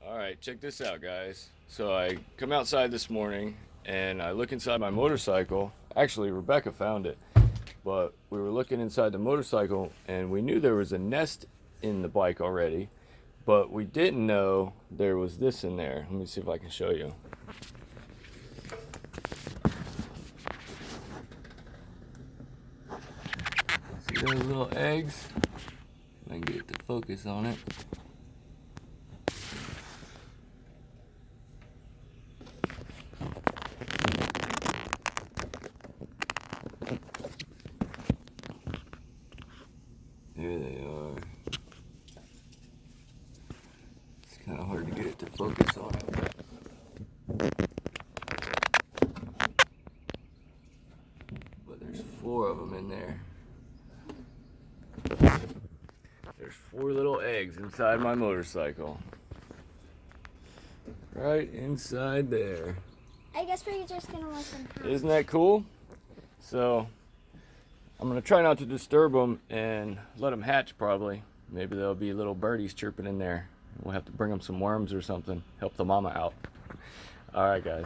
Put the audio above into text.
All right, check this out, guys. So I come outside this morning and I look inside my motorcycle. Actually, Rebecca found it, but we were looking inside the motorcycle and we knew there was a nest in the bike already, but we didn't know there was this in there. Let me see if I can show you. See those little eggs? If I can get the focus on it. There they are. It's kind of hard to get it to focus on it. But there's 4 of them in there. There's 4 little eggs inside my motorcycle. Right inside there. I guess we're just gonna let them hatch. Isn't that cool? So I'm gonna try not to disturb them and let them hatch probably. Maybe there'll be little birdies chirping in there. We'll have to bring them some worms or something. Help the mama out. All right, guys.